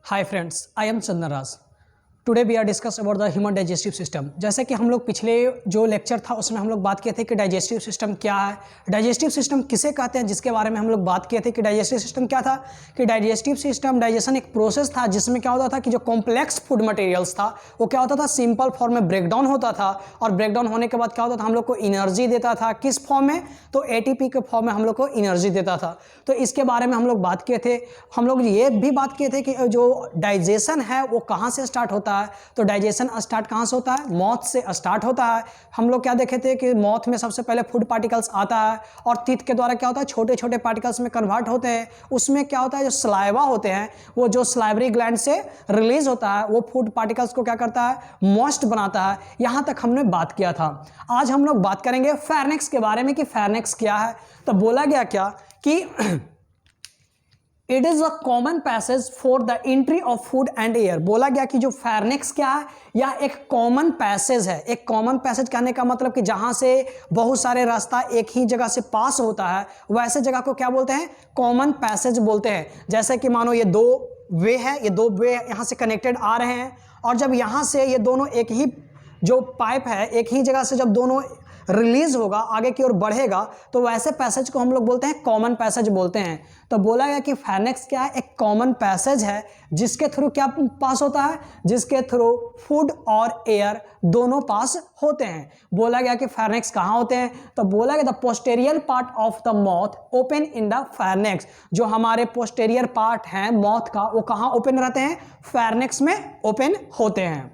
Hi friends, I am Chandan Raj. Today we are discuss about the human digestive system. जैसे कि हम लोग पिछले जो लेक्चर था उसमें हम लोग बात किए थे कि डाइजेस्टिव सिस्टम क्या है, डाइजेस्टिव सिस्टम किसे कहते हैं, जिसके बारे में हम लोग बात किए थे कि डाइजेस्टिव सिस्टम क्या था, कि डाइजेस्टिव सिस्टम डाइजेशन एक प्रोसेस था जिसमें क्या होता था कि जो कॉम्प्लेक्स फूड मटेरियल्स था वो क्या होता था, सिंपल फॉर्म में ब्रेकडाउन होता था और ब्रेकडाउन होने के बाद क्या होता था, हम लोग को एनर्जी देता था। किस फॉर्म में? तो एटीपी के फॉर्म में हम लोग को एनर्जी देता था। तो इसके बारे में हम लोग बात किए थे। हम लोग ये भी बात किए थे कि जो डाइजेशन है वो कहाँ से स्टार्ट होता है। तो डाइजेशन स्टार्ट कहाँ से होता है? माउथ से स्टार्ट होता है। हम लोग क्या देखे थे कि माउथ में सबसे पहले फूड पार्टिकल्स आता है और टीथ के द्वारा क्या होता है, छोटे छोटे पार्टिकल्स में कन्वर्ट होते हैं। उसमें क्या होता है, जो सलाइवा होते हैं वो जो सलाइवरी ग्लैंड से रिलीज होता है वो फूड पार्टिकल्स को क्या करता है, मॉइस्ट बनाता है। यहाँ तक हमने बात किया था। आज हम लोग बात करेंगे फेरनेक्स के बारे में कि फेरनेक्स क्या है। तो बोला गया क्या कि it is a common passage for the entry of food and air. बोला गया कि जो फेरनेक्स क्या है, यह एक कॉमन पैसेज है। एक कॉमन पैसेज कहने का मतलब कि जहां से बहुत सारे रास्ता एक ही जगह से पास होता है, वैसे जगह को क्या बोलते हैं, कॉमन पैसेज बोलते हैं। जैसे कि मानो ये दो वे है, ये दो वे यहां से कनेक्टेड आ रहे हैं और जब यहां से ये दोनों एक ही जो पाइप है एक ही जगह से जब दोनों रिलीज होगा, आगे की ओर बढ़ेगा, तो वैसे पैसेज को हम लोग बोलते हैं कॉमन पैसेज बोलते हैं। तो बोला गया कि फेरनेक्स क्या है, एक कॉमन पैसेज है जिसके थ्रू क्या पास होता है, जिसके थ्रू फूड और एयर दोनों पास होते हैं। बोला गया कि फेरनेक्स कहाँ होते हैं, तो बोला गया the posterior part of the mouth open in the pharynx. जो हमारे पोस्टेरियर पार्ट है माउथ का वो कहाँ ओपन रहते हैं, फेरनेक्स में ओपन होते हैं।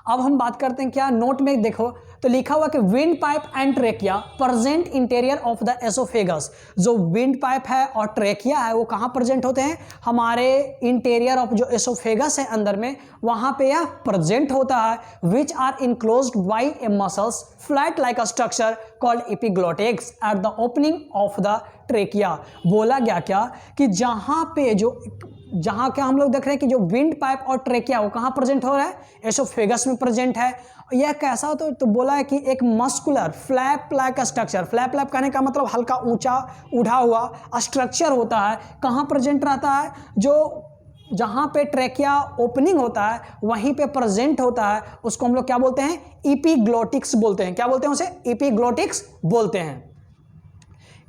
अब हम बात करते हैं क्या, नोट में देखो तो लिखा हुआ कि wind pipe and trachea present interior of the oesophagus. जो विंड पाइप है और ट्रेकिया है वो कहाँ प्रेजेंट होते हैं, हमारे इंटीरियर ऑफ जो एसोफेगस है अंदर में, वहां पे यह प्रेजेंट होता है। Which are enclosed by a muscles flat like a structure called epiglottis at the opening of the trachea. बोला गया क्या कि जहां क्या हम लोग देख रहे हैं कि जो विंड पाइप और ट्रेकिया वो कहाँ प्रेजेंट हो रहा है, एसोफेगस में प्रेजेंट है। यह कैसा तो बोला है कि एक muscular flap like structure, flap कहने का मतलब हल्का ऊंचा उठा हुआ स्ट्रक्चर होता है, कहाँ प्रेजेंट रहता है, जो जहाँ पे ट्रेकिया ओपनिंग होता है वहीं पे प्रेजेंट होता है। उसको हम लोग क्या बोलते हैं, एपिग्लोटिक्स बोलते हैं। क्या बोलते हैं उसे, एपिग्लोटिक्स बोलते हैं।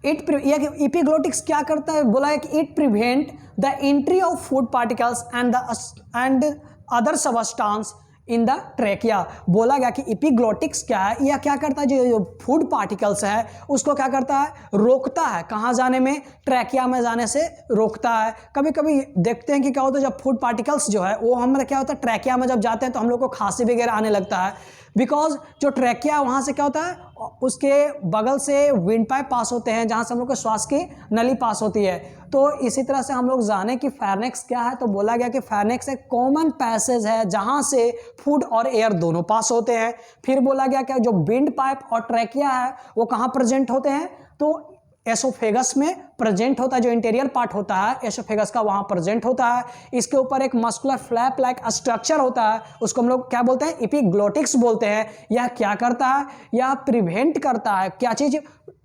एपिग्लोटिक्स क्या करता है, बोला है कि it prevent the entry of food particles and other substance in the trachea. बोला गया कि एपिग्लोटिक्स क्या है, यह क्या करता है, जो फूड पार्टिकल्स है उसको क्या करता है, रोकता है। कहाँ जाने में, ट्रेकिया में जाने से रोकता है। कभी कभी देखते हैं कि क्या होता है, जब फूड पार्टिकल्स जो है वो हमारा क्या होता है, ट्रेकिया में जब जाते हैं तो हम लोग को खांसी वगैरह आने लगता है। बिकॉज जो ट्रेकिया वहाँ से क्या होता है, उसके बगल से विंड पाइप पास होते हैं जहाँ से हम लोग को श्वास की नली पास होती है। तो इसी तरह से हम लोग जाने कि फेरनेक्स क्या है, तो बोला गया कि फेरनेक्स एक कॉमन पैसेज है जहाँ से फूड और एयर दोनों पास होते हैं। फिर बोला गया कि जो विंड पाइप और ट्रेकिया है वो कहाँ प्रेजेंट होते हैं, तो एसोफेगस में प्रेजेंट होता है। जो इंटीरियर पार्ट होता है एसोफेगस का वहां प्रेजेंट होता है। इसके ऊपर एक मस्कुलर फ्लैप लाइक स्ट्रक्चर होता है, उसको हम लोग क्या बोलते हैं, एपिग्लोटिक्स बोलते हैं। यह क्या करता है, यह प्रिवेंट करता है क्या चीज,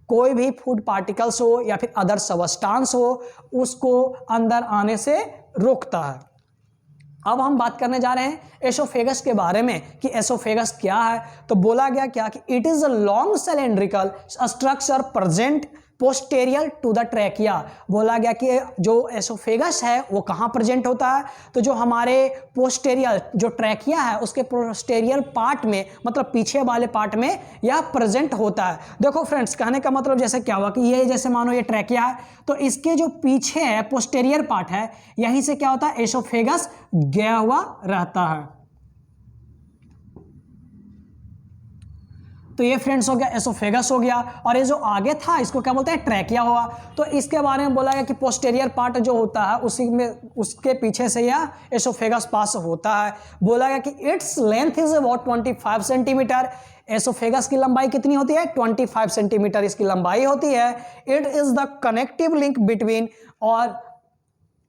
कोई भी फूड पार्टिकल्स हो या फिर अदर सबस्टांस हो उसको अंदर आने से रोकता है। अब हम बात करने जा रहे हैं एसोफेगस के बारे में कि एसोफेगस क्या है। तो बोला गया क्या कि it is a long cylindrical structure present posterior to the trachea. बोला गया कि जो एसोफेगस है वो कहाँ प्रेजेंट होता है, तो जो हमारे पोस्टेरियर जो ट्रेकिया है उसके पोस्टेरियर पार्ट में, मतलब पीछे वाले पार्ट में यह प्रेजेंट होता है। देखो फ्रेंड्स, कहने का मतलब जैसे क्या हुआ कि ये जैसे मानो ये ट्रेकिया है तो इसके जो पीछे है पोस्टेरियर पार्ट है, यहीं से क्या होता है, एसोफेगस गया हुआ रहता है। तो ये फ्रेंड्स हो गया एसोफेगस हो गया, और ये जो आगे था इसको क्या बोलते हैं, ट्रेकिया हुआ। तो इसके बारे में बोला गया कि पोस्टेरियर पार्ट जो होता है उसी में उसके पीछे से यह एसोफेगस पास होता है। बोला गया कि its length is about 25 centimetre. Oesophagus की लंबाई कितनी होती है, 25 सेंटीमीटर इसकी लंबाई होती है। It is the connective link between और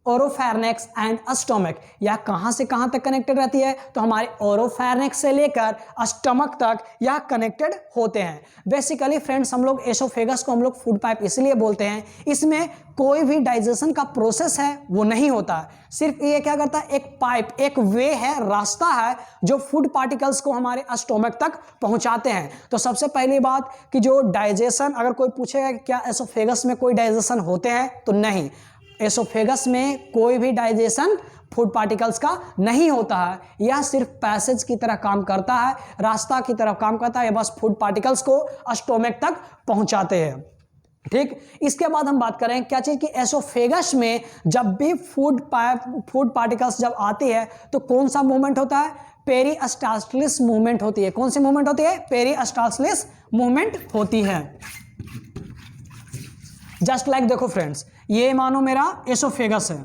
ओरोफेरनेक्स एंड स्टमक। यह कहां से कहां तक कनेक्टेड रहती है? तो हमारे ओरोफेरनेक्स से लेकर स्टमक तक यह कनेक्टेड होते हैं। बेसिकली फ्रेंड्स, हम लोग एसोफेगस को हम लोग फूड पाइप इसलिए बोलते हैं, इसमें कोई भी डाइजेशन का प्रोसेस है वो नहीं होता। सिर्फ ये क्या करता है, एक पाइप, एक वे है, रास्ता है जो फूड पार्टिकल्स को हमारे स्टमक तक पहुंचाते हैं। तो सबसे पहली बात कि जो डाइजेशन, अगर कोई पूछेगा कि क्या एसोफेगस में कोई डाइजेशन होते हैं, तो नहीं, एसोफेगस में कोई भी डाइजेशन फूड पार्टिकल्स का नहीं होता है। यह सिर्फ पैसेज की तरह काम करता है, रास्ता की तरह काम करता है, बस फूड पार्टिकल्स को स्टोमक तक पहुंचाते हैं। ठीक, इसके बाद हम बात करें क्या चीज कि एसोफेगस में जब भी फूड पार्टिकल्स जब आती है तो कौन सा मूवमेंट होता है? पेरिस्टाल्सिस मूवमेंट होती है। कौन सी मूवमेंट होती है? पेरिस्टाल्सिस मूवमेंट होती है। जस्ट लाइक देखो फ्रेंड्स, ये मानो मेरा एसोफेगस है,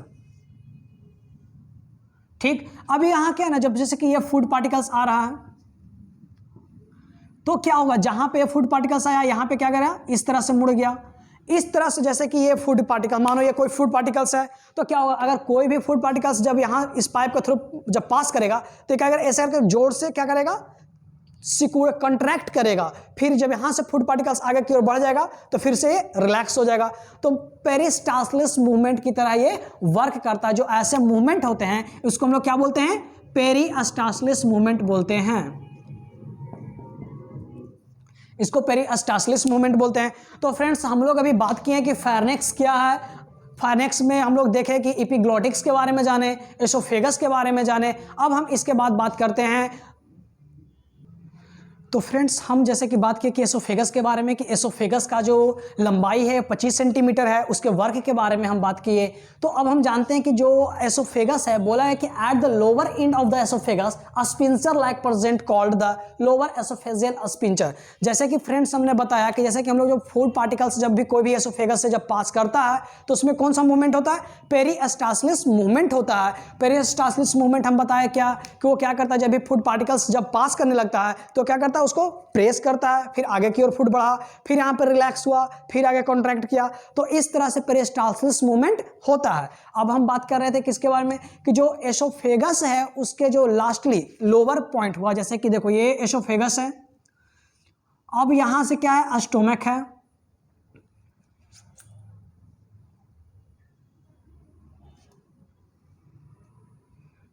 ठीक। अब यहां क्या है ना, जब जैसे कि ये फूड पार्टिकल्स आ रहा है तो क्या होगा, जहां पे फूड पार्टिकल्स आया यहां पे क्या करा, इस तरह से मुड़ गया, इस तरह से। जैसे कि ये फूड पार्टिकल, मानो ये कोई फूड पार्टिकल्स है, तो क्या होगा, अगर कोई भी फूड पार्टिकल्स जब यहां इस पाइप के थ्रू जब पास करेगा तो क्या करेगा, ऐसे करके जोर से क्या करेगा, कंट्रैक्ट करेगा। फिर जब यहां से फूड पार्टिकल्स आगे की ओर बढ़ जाएगा तो फिर से ये रिलैक्स हो जाएगा। तो पेरिस्टाल्सिस मूवमेंट की तरह ये वर्क करता है। जो ऐसे मूवमेंट होते हैं उसको हम लोग क्या बोलते हैं? पेरिस्टाल्सिस मूवमेंट बोलते हैं। इसको पेरिस्टाल्सिस मूवमेंट बोलते हैं। तो फ्रेंड्स, हम लोग अभी बात किए कि फेरनेक्स क्या है। फेरनेक्स में हम लोग देखें कि एपिग्लोटिक्स के बारे में जाने, एसोफेगस के बारे में जाने। अब हम इसके बाद बात करते हैं। तो फ्रेंड्स, हम जैसे कि बात की कि एसोफेगस के बारे में, कि एसोफेगस का जो लंबाई है 25 सेंटीमीटर है, उसके वर्क के बारे में हम बात किए। तो अब हम जानते हैं कि जो एसोफेगस है, बोला है कि at the lower end of the oesophagus a sphincter like present called the lower oesophageal sphincter. जैसे कि फ्रेंड्स हमने बताया कि जैसे कि हम लोग जो फूड पार्टिकल्स जब भी कोई भी एसोफेगस से जब पास करता है तो उसमें कौन सा मूवमेंट होता है? पेरिस्टाल्सिस मूवमेंट होता है। पेरिस्टाल्सिस मूवमेंट हम बताया क्या कि वो क्या करता है, जब भी फूड पार्टिकल्स जब पास करने लगता है तो क्या करता है, उसको प्रेस करता है, फिर आगे की ओर फुट बढ़ा, फिर यहां पर रिलैक्स हुआ, फिर आगे कॉन्ट्रैक्ट किया। तो इस तरह से पेरिस्टाल्सिस मूवमेंट होता है। अब हम बात कर रहे थे किसके बारे में, कि जो एसोफेगस है उसके जो लास्टली लोअर पॉइंट हुआ, जैसे कि देखो ये एसोफेगस है, अब यहां से क्या है, स्टोमक है,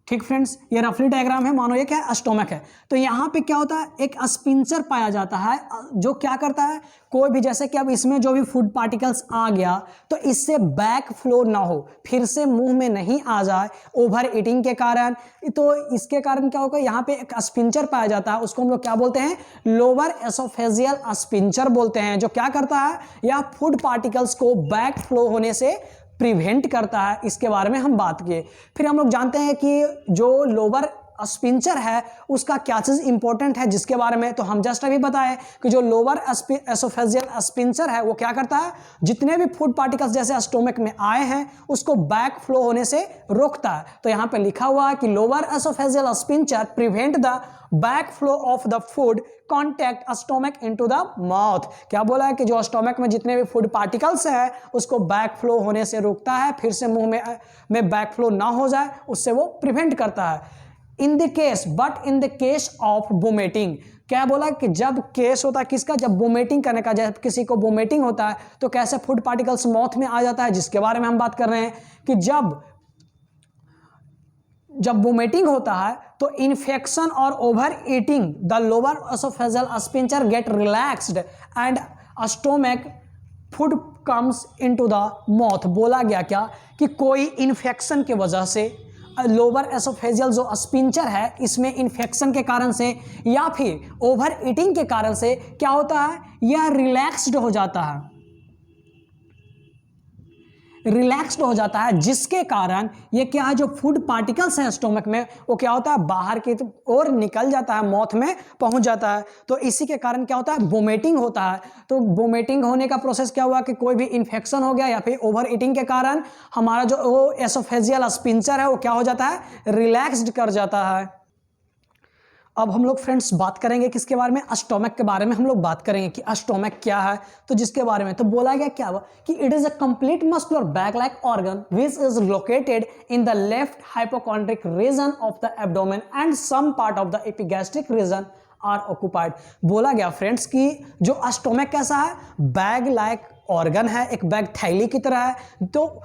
ठीक फ्रेंड्स, ये रफली डायग्राम है, मानो ये क्या है, स्टोमक है। तो यहाँ पे क्या होता है, एक स्पिंचर पाया जाता है जो क्या करता है, कोई भी जैसे कि अब इसमें जो भी फूड पार्टिकल्स आ गया तो इससे बैक फ्लो ना हो, फिर से मुंह में नहीं आ जाए ओवर ईटिंग के कारण। तो इसके कारण क्या होगा, यहाँ पे एक स्पिंचर पाया जाता है, उसको हम लोग क्या बोलते हैं, लोअर एसोफेजियल स्पिंचर बोलते हैं, जो क्या करता है, यह फूड पार्टिकल्स को बैक फ्लो होने से प्रिवेंट करता है। इसके बारे में हम बात किए। फिर हम लोग जानते हैं कि जो लोअर स्पिंचर है उसका क्या चीज़ इंपॉर्टेंट है, जिसके बारे में तो हम जस्ट अभी बताएं कि जो लोअर एसोफेजियल स्पिंचर है वो क्या करता है, जितने भी फूड पार्टिकल्स जैसे स्टोमक में आए हैं उसको बैक फ्लो होने से रोकता है। तो यहाँ पे लिखा हुआ है कि lower oesophageal sphincter prevent the back flow of the food contact stomach into the mouth. क्या बोला है कि जो स्टोमक में जितने भी फूड पार्टिकल्स हैं उसको बैक फ्लो होने से रोकता है, फिर से मुंह में बैक फ्लो ना हो जाए, उससे वो प्रिवेंट करता है। In the case, but in the case of vomiting, क्या बोला कि जब केस होता है किसका, जब वोमिटिंग करने का, जब किसी को वोमिटिंग होता है तो कैसे फूड पार्टिकल्स माउथ में आ जाता है, जिसके बारे में हम बात कर रहे हैं कि जब वोमिटिंग होता है तो इन्फेक्शन और over eating the lower oesophageal sphincter get relaxed and stomach food comes into the mouth. बोला गया क्या कि कोई इन्फेक्शन के वजह से लोअर एसोफेजियल जो स्पिंचर है इसमें इन्फेक्शन के कारण से या फिर ओवर ईटिंग के कारण से क्या होता है, यह रिलैक्स्ड हो जाता है, रिलैक्स्ड हो जाता है, जिसके कारण ये क्या है, जो फूड पार्टिकल्स हैं स्टोमक में वो क्या होता है, बाहर की ओर निकल जाता है, माउथ में पहुंच जाता है। तो इसी के कारण क्या होता है, वोमिटिंग होता है। तो वोमिटिंग होने का प्रोसेस क्या हुआ कि कोई भी इन्फेक्शन हो गया या फिर ओवर ईटिंग के कारण हमारा जो वो एसोफेजियल स्पिंचर है वो क्या हो जाता है, रिलैक्स्ड कर जाता है। अब हम लोग फ्रेंड्स बात करेंगे किसके बारे में, स्टोमक के बारे में हम लोग बात करेंगे कि स्टोमक क्या है। तो जिसके बारे में तो बोला गया क्या हुआ कि it is a complete muscular bag like organ which is located in the left hypochondriac region of the abdomen and some part of the epigastric region are occupied. बोला गया फ्रेंड्स कि जो स्टोमक कैसा है, बैग लाइक ऑर्गन है, एक bag थैली की तरह है। तो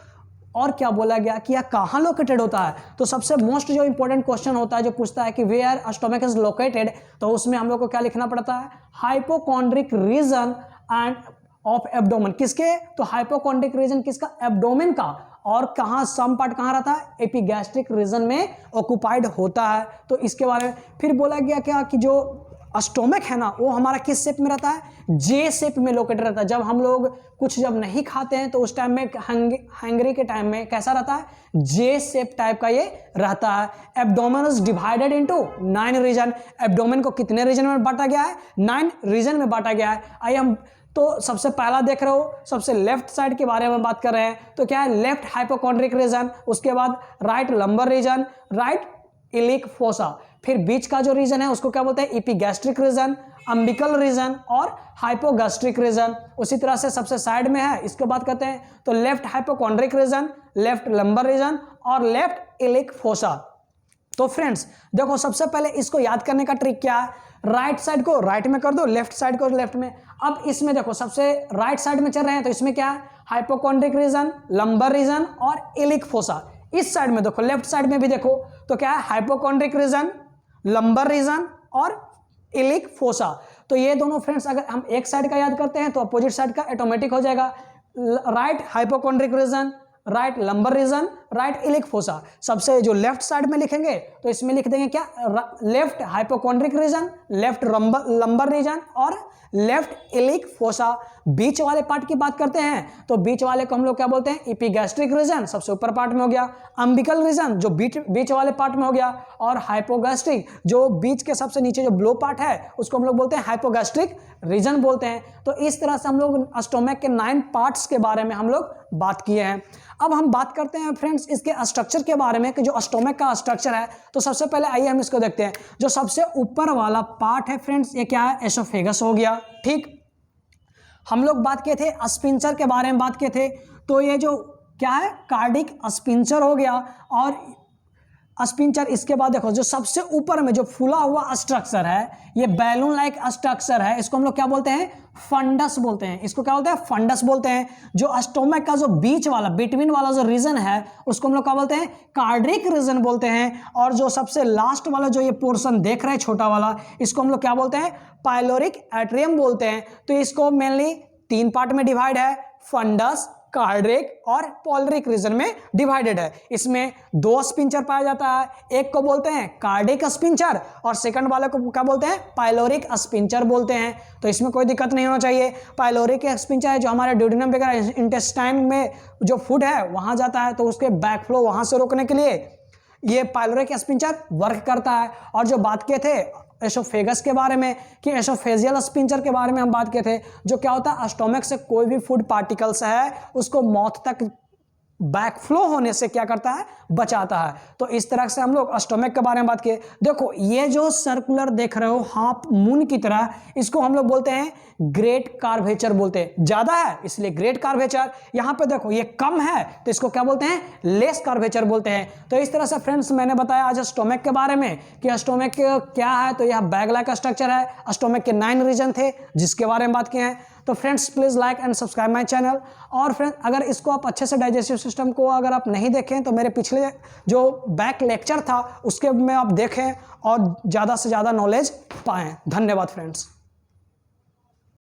और क्या बोला गया कि यह कहाँ लोकेटेड होता है। तो सबसे मोस्ट जो इंपॉर्टेंट क्वेश्चन होता है जो पूछता है कि वेयर स्टोमक इज लोकेटेड, तो उसमें हम लोग को क्या लिखना पड़ता है, hypochondriac region and of abdomen. किसके, तो हाइपोकॉन्ड्रिक रीजन किसका, एब्डोमेन का। और कहाँ सम पार्ट कहाँ रहता है, एपिगैस्ट्रिक रीजन में ऑक्युपाइड होता है। तो इसके बारे में फिर बोला गया क्या कि जो स्टोमक है ना वो हमारा किस शेप में रहता है, जे शेप में लोकेटेड रहता है। जब हम लोग कुछ जब नहीं खाते हैं तो उस टाइम में हंगरी के टाइम में कैसा रहता है, जे शेप टाइप का ये रहता है। Abdomen is divided into 9 region. Abdomen को कितने रीजन में बांटा गया है, 9 रीजन में बांटा गया है। आइए हम तो सबसे पहला देख रहे हो, सबसे लेफ्ट साइड के बारे में बात कर रहे हैं। तो क्या है, लेफ्ट हाइपोकॉन्ड्रिक रीजन, उसके बाद right lumbar region, right iliac fossa. फिर बीच का जो रीजन है उसको क्या बोलते हैं, एपिगैस्ट्रिक रीजन, अम्बिकल रीजन और हाइपोगैस्ट्रिक रीजन। उसी तरह से सबसे साइड में है, इसके बात करते हैं तो left hypochondriac region, left lumbar region और लेफ्ट इलिक फोसा। तो फ्रेंड्स देखो सबसे पहले इसको याद करने का ट्रिक क्या है, राइट साइड को राइट में कर दो, लेफ्ट साइड को लेफ्ट में। अब इसमें देखो सबसे राइट साइड में चल रहे हैं तो इसमें क्या है, हाइपोकॉन्ड्रिक रीजन, लंबर रीजन और इलिक फोसा। इस साइड में देखो, लेफ्ट साइड में भी देखो तो क्या है, हाइपोकॉन्ड्रिक रीजन, लंबर रीजन और इलिक फोसा। तो ये दोनों फ्रेंड्स अगर हम एक साइड का याद करते हैं तो अपोजिट साइड का ऑटोमेटिक हो जाएगा। Right hypochondriac region, right lumbar region, right iliac fossa. सबसे जो लेफ्ट साइड में लिखेंगे तो इसमें लिख देंगे क्या, left hypochondriac region, left lumbar region और लेफ्ट इलिक फोसा। बीच वाले पार्ट की बात करते हैं तो बीच वाले को हम लोग क्या बोलते हैं, एपिगैस्ट्रिक रीजन सबसे ऊपर पार्ट में हो गया, अम्बिकल रीजन जो बीच वाले पार्ट में हो गया, और हाइपोगैस्ट्रिक जो बीच के सबसे नीचे जो ब्लो पार्ट है उसको हम लोग बोलते हैं हाइपोगैस्ट्रिक रीजन बोलते हैं। तो इस तरह से हम लोग स्टोमक के 9 पार्ट्स के बारे में हम लोग बात किए हैं। अब हम बात करते हैं फ्रेंड्स इसके स्ट्रक्चर के बारे में कि जो स्टोमक का स्ट्रक्चर है। तो सबसे पहले आइए हम इसको देखते हैं। जो सबसे ऊपर वाला पार्ट है फ्रेंड्स ये क्या है, एसोफेगस हो गया। ठीक, हम लोग बात किए थे स्पिंचर के बारे में बात किए थे, तो ये जो क्या है, कार्डिक स्पिंचर हो गया। और स्पिंचर, इसके बाद देखो जो सबसे ऊपर में जो फूला हुआ स्ट्रक्चर है ये बैलून लाइक स्ट्रक्चर है, इसको हम लोग क्या बोलते हैं, फंडस बोलते हैं। इसको क्या बोलते हैं, फंडस बोलते हैं। जो स्टोमक का जो बीच वाला बिटवीन वाला जो रीजन है उसको हम लोग क्या बोलते हैं, कार्डिक रीजन बोलते हैं। और जो सबसे लास्ट वाला जो ये पोर्शन देख रहे हैं छोटा वाला, इसको हम लोग क्या बोलते हैं, पाइलोरिक एट्रियम बोलते हैं। तो इसको मेनली 3 पार्ट में डिवाइड है, फंडस, कार्डिक और पॉलरिक रीजन में डिवाइडेड है। इसमें 2 स्पिंचर पाया जाता है, एक को बोलते हैं कार्डिक स्पिंचर और सेकंड वाले को क्या बोलते हैं, पाइलोरिक स्पिंचर बोलते हैं। तो इसमें कोई दिक्कत नहीं होना चाहिए। पाइलोरिक स्पिंचर है जो हमारे ड्यूडेनम वगैरह इंटेस्टाइन में जो फूड है वहां जाता है, तो उसके बैक फ्लो वहां से रोकने के लिए ये पाइलोरिक स्पिंचर वर्क करता है। और जो बात किए थे एसोफेगस के बारे में कि एसोफेजियल स्पिंचर के बारे में हम बात किए थे, जो क्या होता है, स्टोमक से कोई भी फूड पार्टिकल्स है उसको माउथ तक बैक फ्लो होने से क्या करता है, बचाता है। तो इस तरह से हम लोग स्टोमक के बारे में बात किए। देखो ये जो सर्कुलर देख रहे हो हाफ मून की तरह, इसको हम लोग बोलते हैं ग्रेट कार्वेचर बोलते हैं। ज्यादा है इसलिए ग्रेट कार्वेचर, यहाँ पे देखो ये कम है तो इसको क्या बोलते हैं, लेस कार्वेचर बोलते हैं। तो इस तरह से फ्रेंड्स मैंने बताया आज स्टोमक के बारे में कि स्टोमक क्या है। तो यह बैग लाइक स्ट्रक्चर है। स्टोमक के 9 रीजन थे जिसके बारे में बात किए हैं। तो friends please like and subscribe my channel. और फ्रेंड्स अगर इसको आप अच्छे से डाइजेस्टिव सिस्टम को अगर आप नहीं देखें तो मेरे पिछले जो बैक लेक्चर था उसके में आप देखें और ज़्यादा से ज़्यादा नॉलेज पाएँ। धन्यवाद फ्रेंड्स।